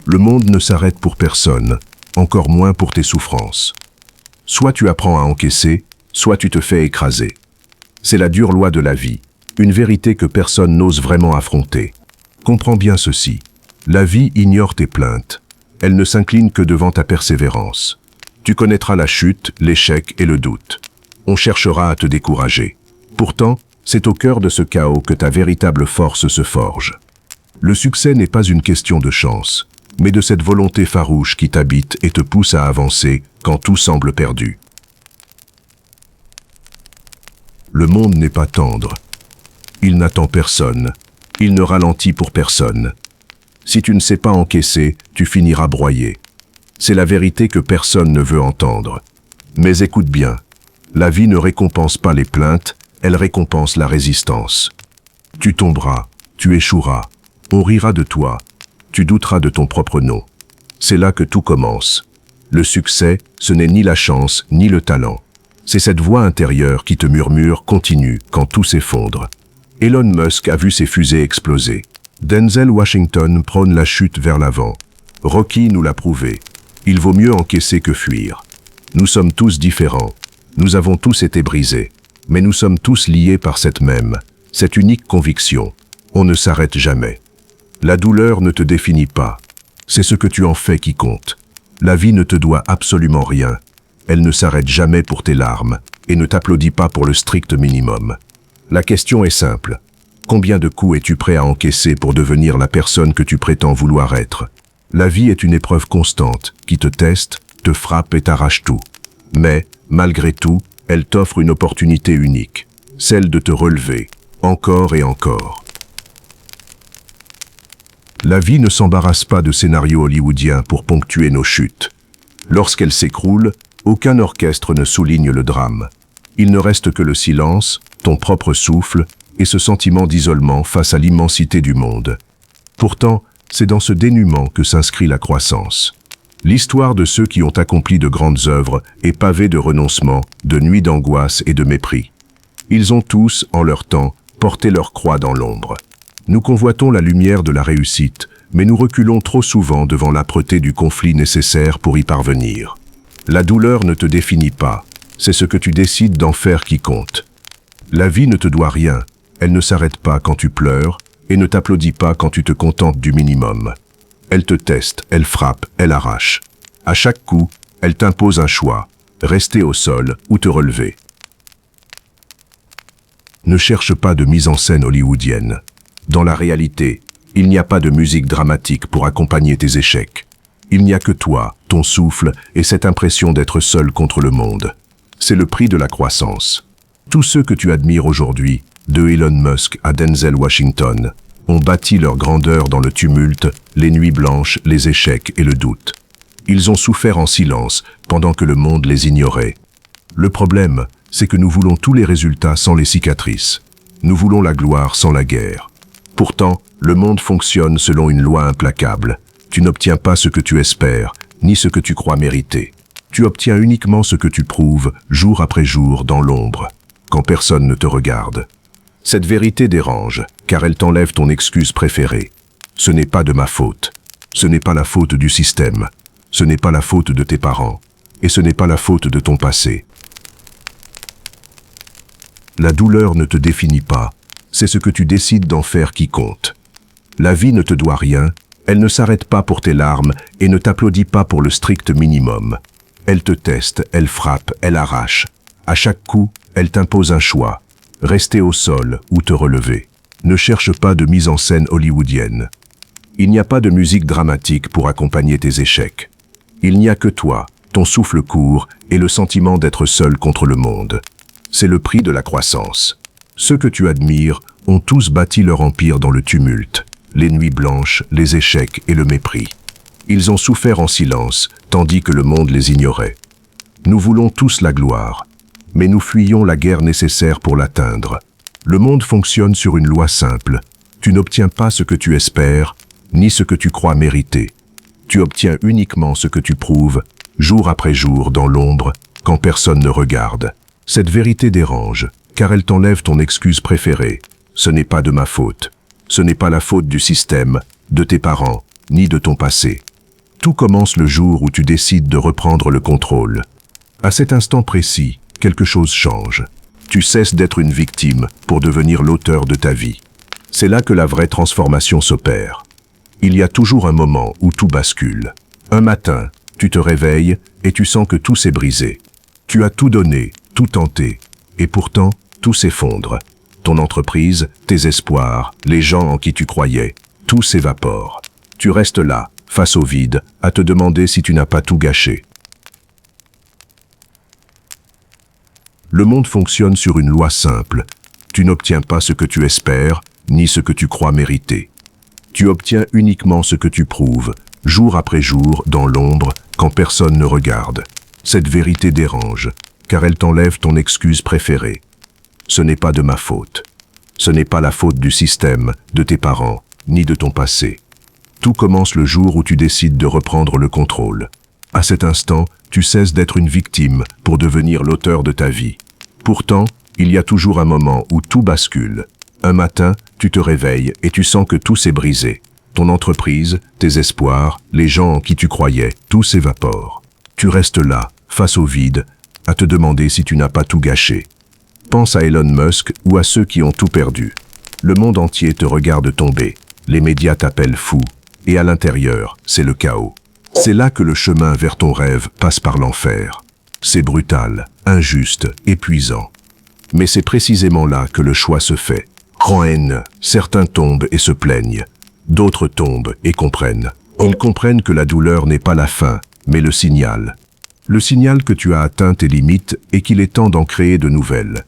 Le monde ne s'arrête pour personne, encore moins pour tes souffrances. Soit tu apprends à encaisser, soit tu te fais écraser. C'est la dure loi de la vie, une vérité que personne n'ose vraiment affronter. Comprends bien ceci. La vie ignore tes plaintes. Elle ne s'incline que devant ta persévérance. Tu connaîtras la chute, l'échec et le doute. On cherchera à te décourager. Pourtant, c'est au cœur de ce chaos que ta véritable force se forge. Le succès n'est pas une question de chance, mais de cette volonté farouche qui t'habite et te pousse à avancer quand tout semble perdu. Le monde n'est pas tendre. Il n'attend personne. Il ne ralentit pour personne. Si tu ne sais pas encaisser, tu finiras broyé. C'est la vérité que personne ne veut entendre. Mais écoute bien, la vie ne récompense pas les plaintes, elle récompense la résistance. Tu tomberas, tu échoueras, on rira de toi, tu douteras de ton propre nom. C'est là que tout commence. Le succès, ce n'est ni la chance, ni le talent. C'est cette voix intérieure qui te murmure « continue » quand tout s'effondre. Elon Musk a vu ses fusées exploser. Denzel Washington prône la chute vers l'avant. Rocky nous l'a prouvé. Il vaut mieux encaisser que fuir. Nous sommes tous différents. Nous avons tous été brisés. Mais nous sommes tous liés par cette unique conviction. On ne s'arrête jamais. La douleur ne te définit pas. C'est ce que tu en fais qui compte. La vie ne te doit absolument rien. Elle ne s'arrête jamais pour tes larmes et ne t'applaudit pas pour le strict minimum. La question est simple. Combien de coups es-tu prêt à encaisser pour devenir la personne que tu prétends vouloir être? La vie est une épreuve constante qui te teste, te frappe et t'arrache tout. Mais, malgré tout, elle t'offre une opportunité unique, celle de te relever, encore et encore. La vie ne s'embarrasse pas de scénarios hollywoodiens pour ponctuer nos chutes. Lorsqu'elle s'écroule, aucun orchestre ne souligne le drame. Il ne reste que le silence, ton propre souffle, et ce sentiment d'isolement face à l'immensité du monde. Pourtant, c'est dans ce dénuement que s'inscrit la croissance. L'histoire de ceux qui ont accompli de grandes œuvres est pavée de renoncements, de nuits d'angoisse et de mépris. Ils ont tous, en leur temps, porté leur croix dans l'ombre. Nous convoitons la lumière de la réussite, mais nous reculons trop souvent devant l'âpreté du conflit nécessaire pour y parvenir. La douleur ne te définit pas, c'est ce que tu décides d'en faire qui compte. La vie ne te doit rien. Elle ne s'arrête pas quand tu pleures et ne t'applaudit pas quand tu te contentes du minimum. Elle te teste, elle frappe, elle arrache. À chaque coup, elle t'impose un choix, rester au sol ou te relever. Ne cherche pas de mise en scène hollywoodienne. Dans la réalité, il n'y a pas de musique dramatique pour accompagner tes échecs. Il n'y a que toi, ton souffle et cette impression d'être seul contre le monde. C'est le prix de la croissance. Tous ceux que tu admires aujourd'hui, de Elon Musk à Denzel Washington, ont bâti leur grandeur dans le tumulte, les nuits blanches, les échecs et le doute. Ils ont souffert en silence pendant que le monde les ignorait. Le problème, c'est que nous voulons tous les résultats sans les cicatrices. Nous voulons la gloire sans la guerre. Pourtant, le monde fonctionne selon une loi implacable. Tu n'obtiens pas ce que tu espères, ni ce que tu crois mériter. Tu obtiens uniquement ce que tu prouves, jour après jour, dans l'ombre, quand personne ne te regarde. Cette vérité dérange, car elle t'enlève ton excuse préférée. Ce n'est pas de ma faute. Ce n'est pas la faute du système. Ce n'est pas la faute de tes parents. Et ce n'est pas la faute de ton passé. La douleur ne te définit pas. C'est ce que tu décides d'en faire qui compte. La vie ne te doit rien. Elle ne s'arrête pas pour tes larmes et ne t'applaudit pas pour le strict minimum. Elle te teste, elle frappe, elle arrache. À chaque coup, elle t'impose un choix. Rester au sol ou te relever. Ne cherche pas de mise en scène hollywoodienne. Il n'y a pas de musique dramatique pour accompagner tes échecs. Il n'y a que toi, ton souffle court et le sentiment d'être seul contre le monde. C'est le prix de la croissance. Ceux que tu admires ont tous bâti leur empire dans le tumulte, les nuits blanches, les échecs et le mépris. Ils ont souffert en silence, tandis que le monde les ignorait. Nous voulons tous la gloire, mais nous fuyons la guerre nécessaire pour l'atteindre. Le monde fonctionne sur une loi simple. Tu n'obtiens pas ce que tu espères, ni ce que tu crois mériter. Tu obtiens uniquement ce que tu prouves, jour après jour dans l'ombre, quand personne ne regarde. Cette vérité dérange, car elle t'enlève ton excuse préférée. Ce n'est pas de ma faute. Ce n'est pas la faute du système, de tes parents, ni de ton passé. Tout commence le jour où tu décides de reprendre le contrôle. À cet instant précis, quelque chose change. Tu cesses d'être une victime pour devenir l'auteur de ta vie. C'est là que la vraie transformation s'opère. Il y a toujours un moment où tout bascule. Un matin, tu te réveilles et tu sens que tout s'est brisé. Tu as tout donné, tout tenté, et pourtant, tout s'effondre. Ton entreprise, tes espoirs, les gens en qui tu croyais, tout s'évapore. Tu restes là, face au vide, à te demander si tu n'as pas tout gâché. Le monde fonctionne sur une loi simple. Tu n'obtiens pas ce que tu espères, ni ce que tu crois mériter. Tu obtiens uniquement ce que tu prouves, jour après jour, dans l'ombre, quand personne ne regarde. Cette vérité dérange, car elle t'enlève ton excuse préférée. Ce n'est pas de ma faute. Ce n'est pas la faute du système, de tes parents, ni de ton passé. Tout commence le jour où tu décides de reprendre le contrôle. À cet instant, tu cesses d'être une victime pour devenir l'auteur de ta vie. Pourtant, il y a toujours un moment où tout bascule. Un matin, tu te réveilles et tu sens que tout s'est brisé. Ton entreprise, tes espoirs, les gens en qui tu croyais, tout s'évapore. Tu restes là, face au vide, à te demander si tu n'as pas tout gâché. Pense à Elon Musk ou à ceux qui ont tout perdu. Le monde entier te regarde tomber. Les médias t'appellent fou. Et à l'intérieur, c'est le chaos. C'est là que le chemin vers ton rêve passe par l'enfer. C'est brutal, injuste, épuisant. Mais c'est précisément là que le choix se fait. En haine, certains tombent et se plaignent. D'autres tombent et comprennent. Ils comprennent que la douleur n'est pas la fin, mais le signal. Le signal que tu as atteint tes limites et qu'il est temps d'en créer de nouvelles.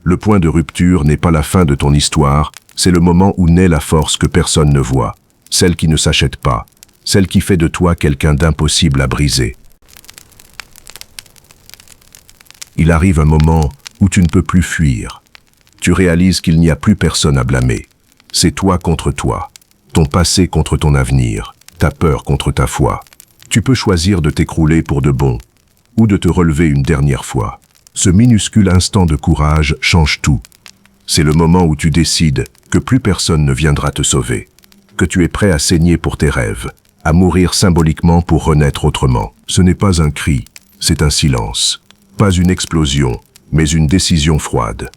Le point de rupture n'est pas la fin de ton histoire, c'est le moment où naît la force que personne ne voit, celle qui ne s'achète pas, celle qui fait de toi quelqu'un d'impossible à briser. Il arrive un moment où tu ne peux plus fuir. Tu réalises qu'il n'y a plus personne à blâmer. C'est toi contre toi, ton passé contre ton avenir, ta peur contre ta foi. Tu peux choisir de t'écrouler pour de bon, ou de te relever une dernière fois. Ce minuscule instant de courage change tout. C'est le moment où tu décides que plus personne ne viendra te sauver, que tu es prêt à saigner pour tes rêves, à mourir symboliquement pour renaître autrement. Ce n'est pas un cri, c'est un silence. Pas une explosion, mais une décision froide.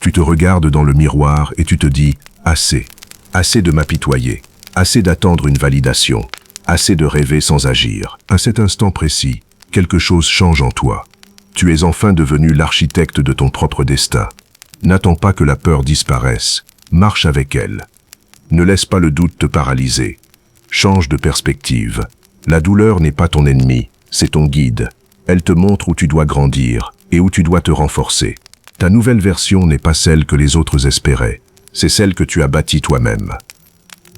Tu te regardes dans le miroir et tu te dis « assez ». Assez de m'apitoyer, assez d'attendre une validation, assez de rêver sans agir. À cet instant précis, quelque chose change en toi. Tu es enfin devenu l'architecte de ton propre destin. N'attends pas que la peur disparaisse, marche avec elle. Ne laisse pas le doute te paralyser. Change de perspective. La douleur n'est pas ton ennemi, c'est ton guide. Elle te montre où tu dois grandir et où tu dois te renforcer. Ta nouvelle version n'est pas celle que les autres espéraient, c'est celle que tu as bâtie toi-même.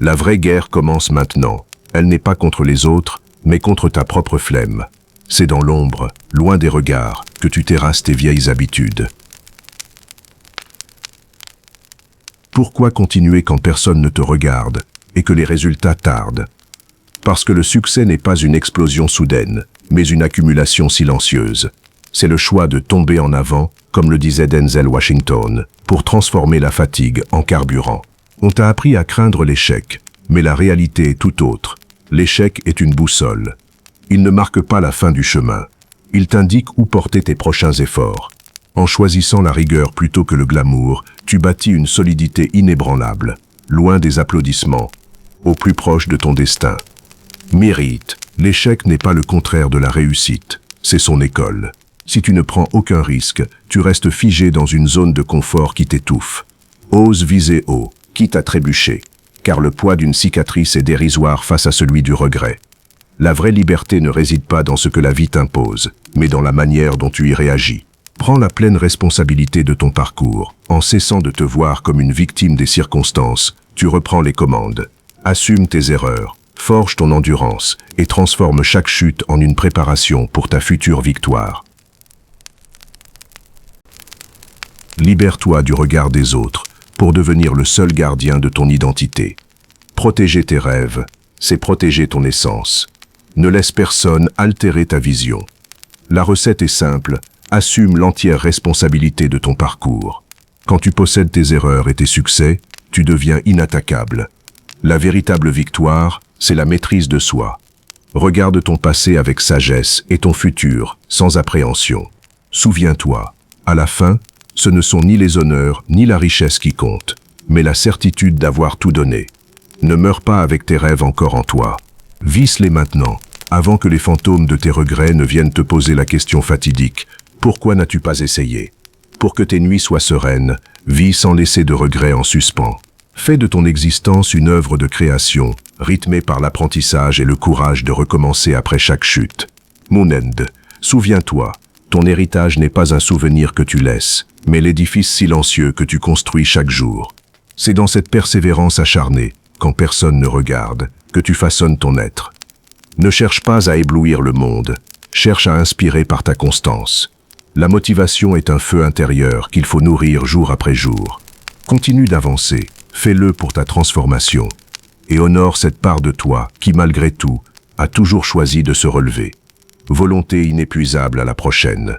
La vraie guerre commence maintenant. Elle n'est pas contre les autres, mais contre ta propre flemme. C'est dans l'ombre, loin des regards, que tu terrasses tes vieilles habitudes. Pourquoi continuer quand personne ne te regarde et que les résultats tardent? Parce que le succès n'est pas une explosion soudaine, mais une accumulation silencieuse. C'est le choix de tomber en avant, comme le disait Denzel Washington, pour transformer la fatigue en carburant. On t'a appris à craindre l'échec, mais la réalité est tout autre. L'échec est une boussole. Il ne marque pas la fin du chemin. Il t'indique où porter tes prochains efforts. En choisissant la rigueur plutôt que le glamour, tu bâtis une solidité inébranlable, loin des applaudissements, au plus proche de ton destin. Mérite. L'échec n'est pas le contraire de la réussite, c'est son école. Si tu ne prends aucun risque, tu restes figé dans une zone de confort qui t'étouffe. Ose viser haut, quitte à trébucher, car le poids d'une cicatrice est dérisoire face à celui du regret. La vraie liberté ne réside pas dans ce que la vie t'impose, mais dans la manière dont tu y réagis. Prends la pleine responsabilité de ton parcours. En cessant de te voir comme une victime des circonstances, tu reprends les commandes. Assume tes erreurs, forge ton endurance et transforme chaque chute en une préparation pour ta future victoire. Libère-toi du regard des autres pour devenir le seul gardien de ton identité. Protéger tes rêves, c'est protéger ton essence. Ne laisse personne altérer ta vision. La recette est simple, assume l'entière responsabilité de ton parcours. Quand tu possèdes tes erreurs et tes succès, tu deviens inattaquable. La véritable victoire, c'est la maîtrise de soi. Regarde ton passé avec sagesse et ton futur sans appréhension. Souviens-toi, à la fin, ce ne sont ni les honneurs ni la richesse qui comptent, mais la certitude d'avoir tout donné. Ne meurs pas avec tes rêves encore en toi. Vise-les maintenant, avant que les fantômes de tes regrets ne viennent te poser la question fatidique. Pourquoi n'as-tu pas essayé? Pour que tes nuits soient sereines, vis sans laisser de regrets en suspens. Fais de ton existence une œuvre de création, rythmée par l'apprentissage et le courage de recommencer après chaque chute. Mon end, souviens-toi, ton héritage n'est pas un souvenir que tu laisses, mais l'édifice silencieux que tu construis chaque jour. C'est dans cette persévérance acharnée, quand personne ne regarde, que tu façonnes ton être. Ne cherche pas à éblouir le monde, cherche à inspirer par ta constance. La motivation est un feu intérieur qu'il faut nourrir jour après jour. Continue d'avancer, fais-le pour ta transformation, et honore cette part de toi qui, malgré tout, a toujours choisi de se relever. Volonté inépuisable à la prochaine.